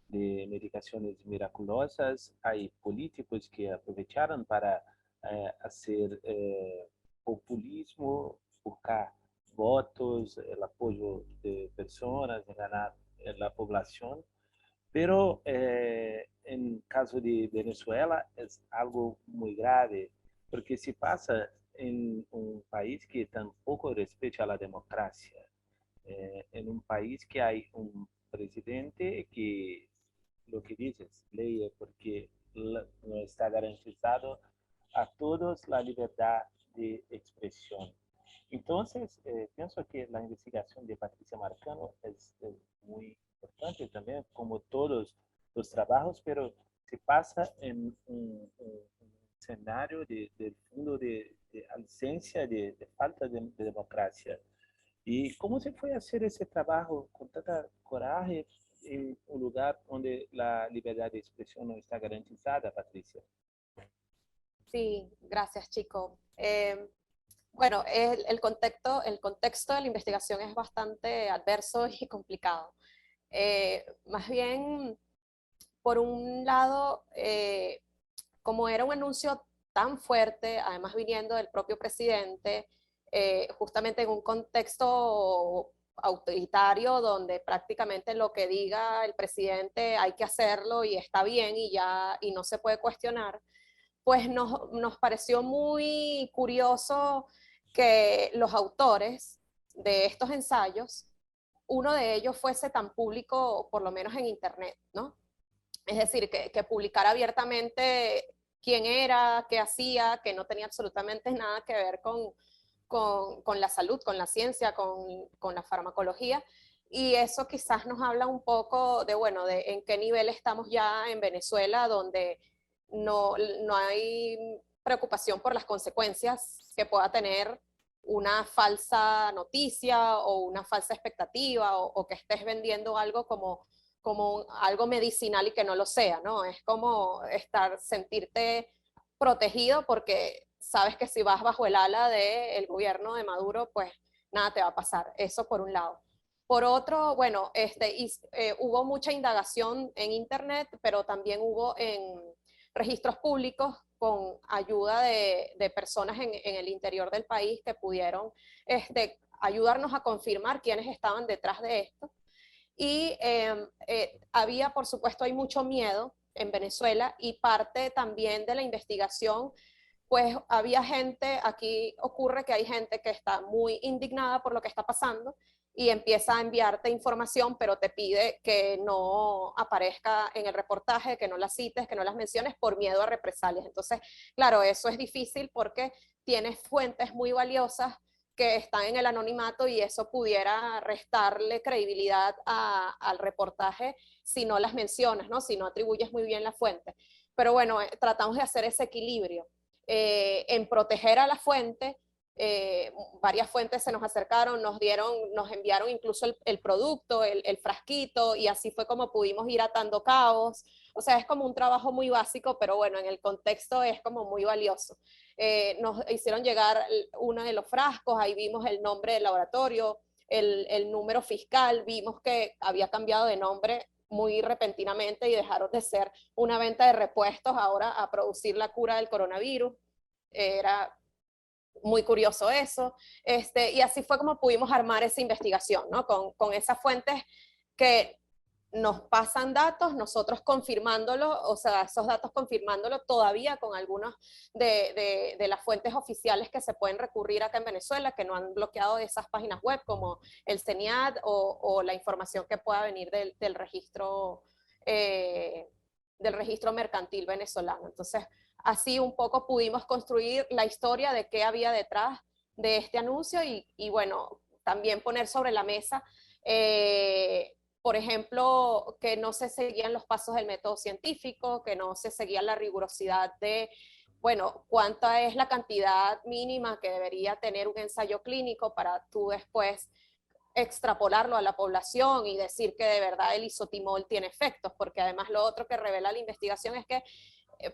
medicaciones miraculosas. Hay políticos que aprovecharon para hacer populismo, buscar votos, el apoyo de personas, de ganar la población. Pero en caso de Venezuela es algo muy grave, porque se pasa en un país que tampoco respeta la democracia, en un país que hay un presidente que lo que dices, lee, porque no está garantizado a todos la libertad de expresión. Entonces, pienso que la investigación de Patricia Marcano es muy importante también, como todos los trabajos, pero se pasa en un escenario de fondo de ausencia, de falta de democracia. ¿Y cómo se fue a hacer ese trabajo con tanta coraje en un lugar donde la libertad de expresión no está garantizada, Patricia? Sí, gracias, Chico. Bueno, el contexto de la investigación es bastante adverso y complicado. Más bien, por un lado, como era un anuncio tan fuerte, además viniendo del propio presidente, justamente en un contexto autoritario donde prácticamente lo que diga el presidente hay que hacerlo y está bien y ya y no se puede cuestionar, pues nos pareció muy curioso que los autores de estos ensayos, uno de ellos fuese tan público, por lo menos en Internet, ¿no? Es decir, que publicara abiertamente quién era, qué hacía, que no tenía absolutamente nada que ver con la salud, con la ciencia, con la farmacología. Y eso quizás nos habla un poco de, bueno, de en qué nivel estamos ya en Venezuela, donde no hay preocupación por las consecuencias que pueda tener una falsa noticia o una falsa expectativa o que estés vendiendo algo como algo medicinal y que no lo sea, ¿no? Es como sentirte protegido porque sabes que si vas bajo el ala del gobierno de Maduro, pues nada te va a pasar. Eso por un lado. Por otro, bueno, hubo mucha indagación en Internet, pero también hubo en registros públicos con ayuda de personas en el interior del país que pudieron ayudarnos a confirmar quiénes estaban detrás de esto. Y había, por supuesto, hay mucho miedo en Venezuela y parte también de la investigación, pues había gente, aquí ocurre que hay gente que está muy indignada por lo que está pasando y empieza a enviarte información, pero te pide que no aparezca en el reportaje, que no las cites, que no las menciones por miedo a represalias. Entonces, claro, eso es difícil porque tienes fuentes muy valiosas que están en el anonimato y eso pudiera restarle credibilidad al reportaje si no las mencionas, ¿no? Si no atribuyes muy bien la fuente. Pero bueno, tratamos de hacer ese equilibrio en proteger a la fuente. Varias fuentes se nos acercaron, nos enviaron incluso el producto, el frasquito, y así fue como pudimos ir atando cabos. O sea, es como un trabajo muy básico, pero bueno, en el contexto es como muy valioso. Nos hicieron llegar uno de los frascos, ahí vimos el nombre del laboratorio, el número fiscal, vimos que había cambiado de nombre muy repentinamente y dejaron de ser una venta de repuestos ahora a producir la cura del coronavirus. Era muy curioso eso. Y así fue como pudimos armar esa investigación, ¿no? Con esas fuentes que nos pasan datos, nosotros confirmándolo, o sea, esos datos confirmándolo todavía con algunas de las fuentes oficiales que se pueden recurrir acá en Venezuela, que no han bloqueado esas páginas web, como el CENIAT o la información que pueda venir del registro mercantil venezolano. Entonces, así un poco pudimos construir la historia de qué había detrás de este anuncio y bueno, también poner sobre la mesa por ejemplo, que no se seguían los pasos del método científico, que no se seguía la rigurosidad de, bueno, cuánta es la cantidad mínima que debería tener un ensayo clínico para tú después extrapolarlo a la población y decir que de verdad el isotimol tiene efectos, porque además lo otro que revela la investigación es que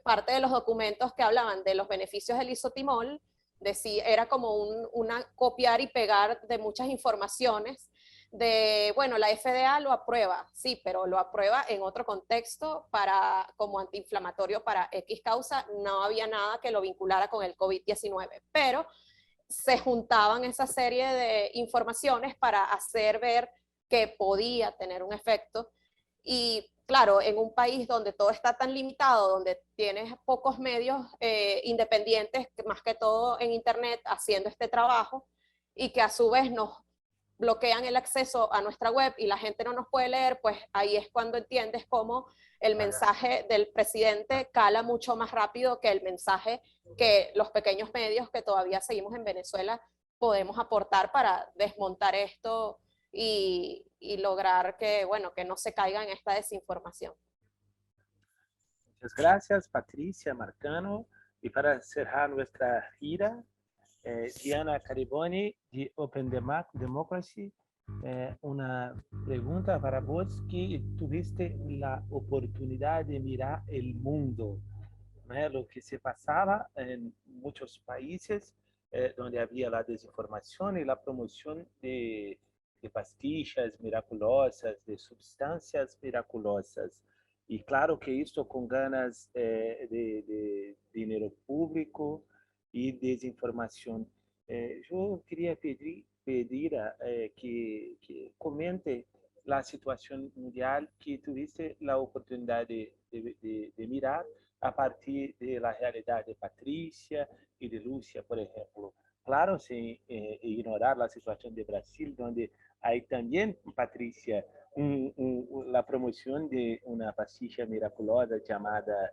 parte de los documentos que hablaban de los beneficios del isotimol era como una copiar y pegar de muchas informaciones de, bueno, la FDA lo aprueba, sí, pero lo aprueba en otro contexto como antiinflamatorio para X causa, no había nada que lo vinculara con el COVID-19, pero se juntaban esa serie de informaciones para hacer ver que podía tener un efecto. Y claro, en un país donde todo está tan limitado, donde tienes pocos medios independientes, más que todo en Internet, haciendo este trabajo, y que a su vez nos bloquean el acceso a nuestra web y la gente no nos puede leer, pues ahí es cuando entiendes cómo el mensaje del presidente cala mucho más rápido que el mensaje que los pequeños medios que todavía seguimos en Venezuela podemos aportar para desmontar esto y lograr que, bueno, que no se caiga en esta desinformación. Muchas gracias, Patricia Marcano. Y para cerrar nuestra gira, Diana Cariboni de Open Democracy, una pregunta para vos que tuviste la oportunidad de mirar el mundo, ¿no? Lo que se pasaba en muchos países donde había la desinformación y la promoción de pastillas miraculosas, de sustancias miraculosas. Y claro que esto con ganas de dinero público y desinformación. Yo quería pedir que comente la situación mundial que tuviste la oportunidad de mirar a partir de la realidad de Patricia y de Lucia, por ejemplo. Claro, sin ignorar la situación de Brasil, donde hay también, Patricia, la promoción de una pastilla miraculosa llamada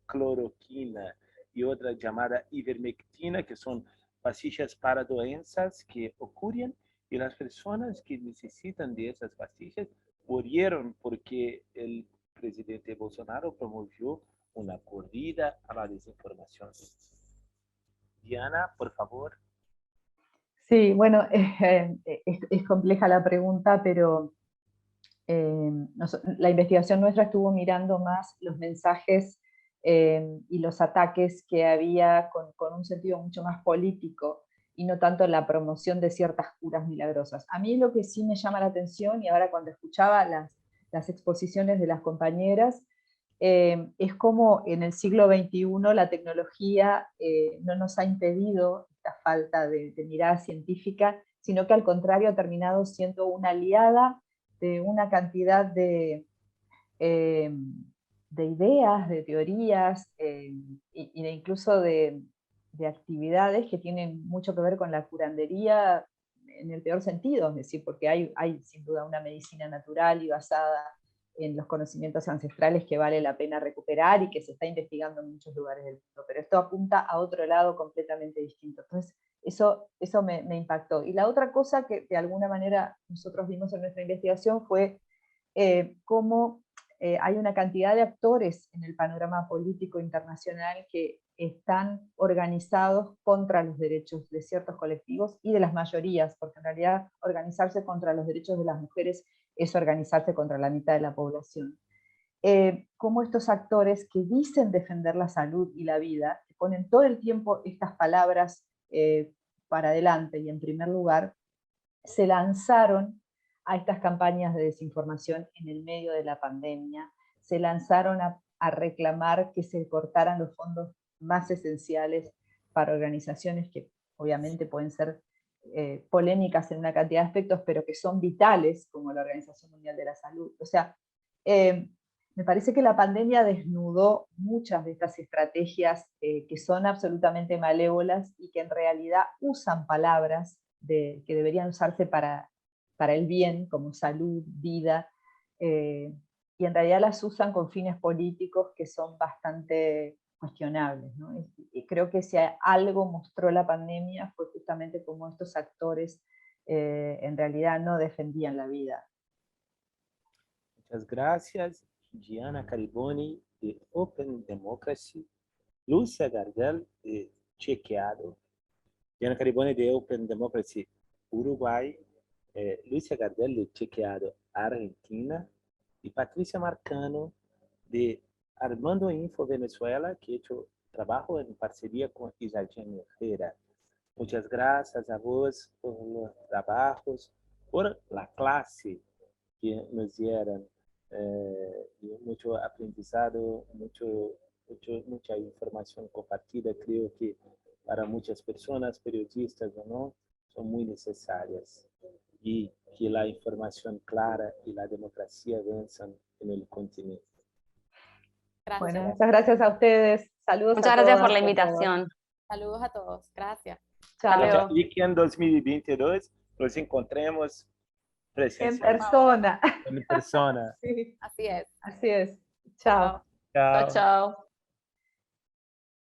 cloroquina y otra llamada ivermectina, que son pastillas para doenças que ocurren y las personas que necesitan de esas pastillas murieron porque el presidente Bolsonaro promovió una corrida a la desinformación. Diana, por favor. Sí, bueno, es compleja la pregunta, pero la investigación nuestra estuvo mirando más los mensajes y los ataques que había con un sentido mucho más político y no tanto la promoción de ciertas curas milagrosas. A mí lo que sí me llama la atención, y ahora cuando escuchaba las exposiciones de las compañeras, es como en el siglo XXI la tecnología no nos ha impedido esta falta de mirada científica, sino que al contrario ha terminado siendo una aliada de una cantidad de ideas, de teorías y de incluso de actividades que tienen mucho que ver con la curandería en el peor sentido, es decir, porque hay sin duda una medicina natural y basada en los conocimientos ancestrales que vale la pena recuperar y que se está investigando en muchos lugares del mundo, pero esto apunta a otro lado completamente distinto. Entonces, eso me impactó. Y la otra cosa que de alguna manera nosotros vimos en nuestra investigación fue cómo hay una cantidad de actores en el panorama político internacional que están organizados contra los derechos de ciertos colectivos y de las mayorías, porque en realidad organizarse contra los derechos de las mujeres es organizarse contra la mitad de la población. Cómo estos actores que dicen defender la salud y la vida, que ponen todo el tiempo estas palabras para adelante y en primer lugar, se lanzaron a estas campañas de desinformación en el medio de la pandemia, se lanzaron a reclamar que se cortaran los fondos más esenciales para organizaciones que obviamente pueden ser polémicas en una cantidad de aspectos, pero que son vitales, como la Organización Mundial de la Salud. O sea, me parece que la pandemia desnudó muchas de estas estrategias que son absolutamente malévolas y que en realidad usan palabras que deberían usarse para el bien, como salud, vida, y en realidad las usan con fines políticos que son bastante cuestionables, ¿no? Y creo que si algo mostró la pandemia fue justamente cómo estos actores en realidad no defendían la vida. Muchas gracias, Diana Cariboni de Open Democracy, Lucia Gardel de Chequeado, Diana Cariboni de Open Democracy Uruguay Luisa Gardel de Chequeado Argentina y Patricia Marcano de Armando Info Venezuela, que ha hecho trabajo en parcería con Isagen Herrera. Muchas gracias a vos por los trabajos, por la clase que nos dieron. Mucho aprendizado, mucha información compartida. Creo que para muchas personas, periodistas o no, son muy necesarias. Y que la información clara y la democracia venzan en el continente. Gracias. Bueno, muchas gracias a ustedes. Saludos Muchas a gracias todas por la y a todos. invitación. Saludos a todos. Gracias. Chao. Hasta luego. Y que en 2022 nos encontremos En presencialmente. persona. En persona. Sí, Así es. así es. Chao. Chao. Chao, chao.